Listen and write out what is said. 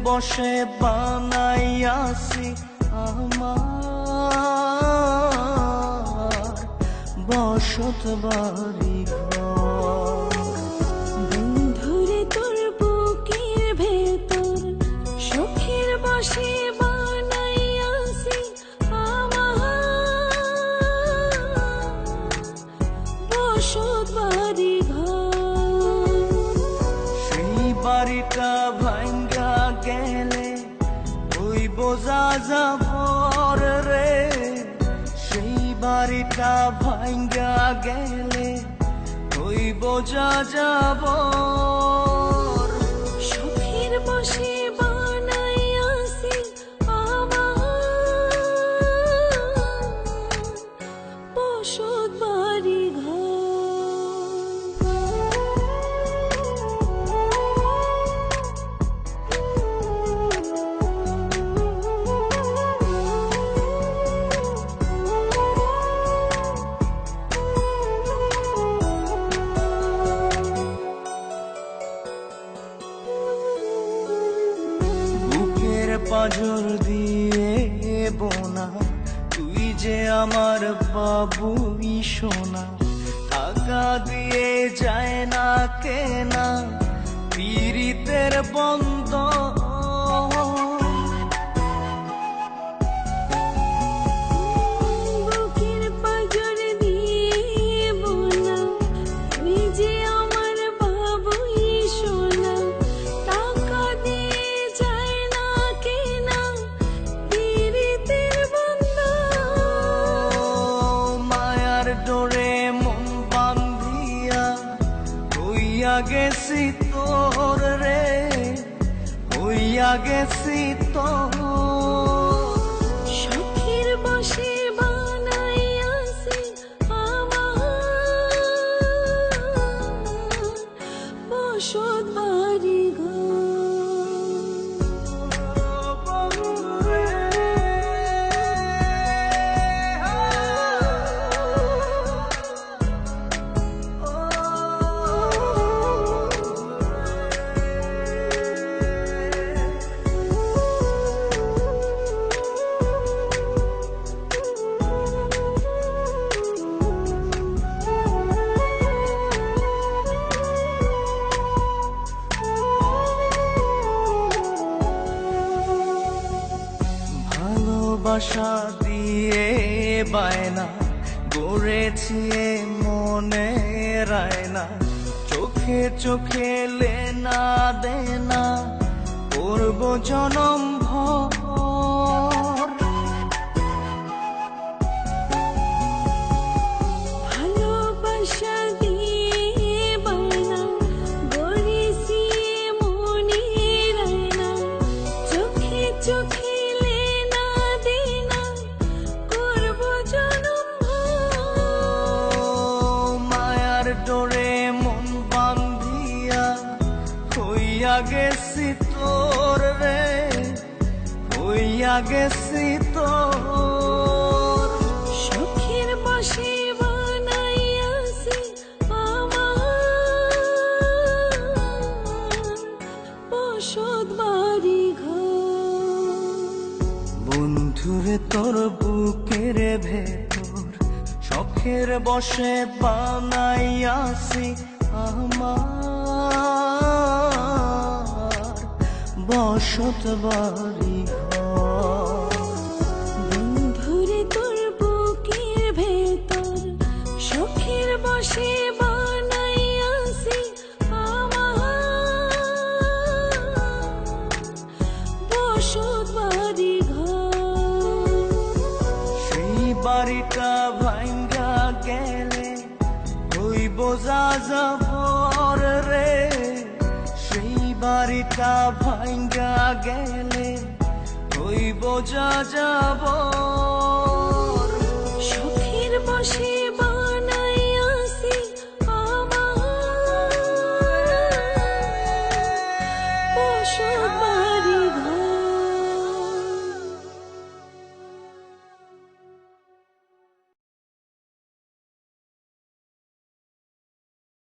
বসে বানাইয়াছি আমার বসত বাড়ি ঘর। বন্ধুরে তোর বুকের ভেতর সুখের বসে বানাইয়াছি আমার বসত বাড়ি ঘর। সেই বাড়িটা ভাঙ্গা গেলে ওই বোঝা যাবর রে, সেই বাড়িটা ভাঙ্গা গেলে ওই বোঝা যাবর। সুখের বসে বানাইয়াছি আমার বসত বাড়ি ঘর। পাঁজর দিয়ে বোনা তুই যে আমার বাবুই সোনা, টাকা দিয়ে যায় না কেনা পীড়িতের বন্ধ। বুকের পাঁজর দিয়ে বোনা তুই যে আমার বাবুই সোনা, টাকা দিয়ে যায় না কেনা পীড়িতের বন্ধন। মায়ার ডোরে মন বান্ধিয়া হইয়া গেছি তোর রে, হইয়া গেছি তোর। সুখের বসে বানাইয়াছি আমার বসত বাড়ি ঘর। ভালোবাসা দিয়ে বায়না গড়েছি মনে রায়না, চোখে চোখে লেনা দেনা করব জনম ভর। ভালোবাসা দিয়ে বায়না গড়েছি মনে রায়না, চোখে চোখে লেনা দেনা করব জনম ভর। মায়ার ডোরে মন বান্ধিয়া হইয়া গেছি তোর রে, হইয়া গেছি তোর। সুখের বসে বানাইয়াছি আমার বসত বাড়ি ঘর। বন্ধুরে তোর বুকের ভেতর শখের বসে বানাইয়াছি আমার বসত বাড়ি ঘর। বন্ধুরে তোর বুকের ভেতর সুখের বসে বানাইয়াছি আমার বসত বাড়ি ঘর। সেই বাড়িটা ভাঙ্গা গেলে ওই বোঝা যাবর রে, সেই বাড়িটা ভাঙ্গা গেলে ওই বোঝা যাবর। সুখের বসে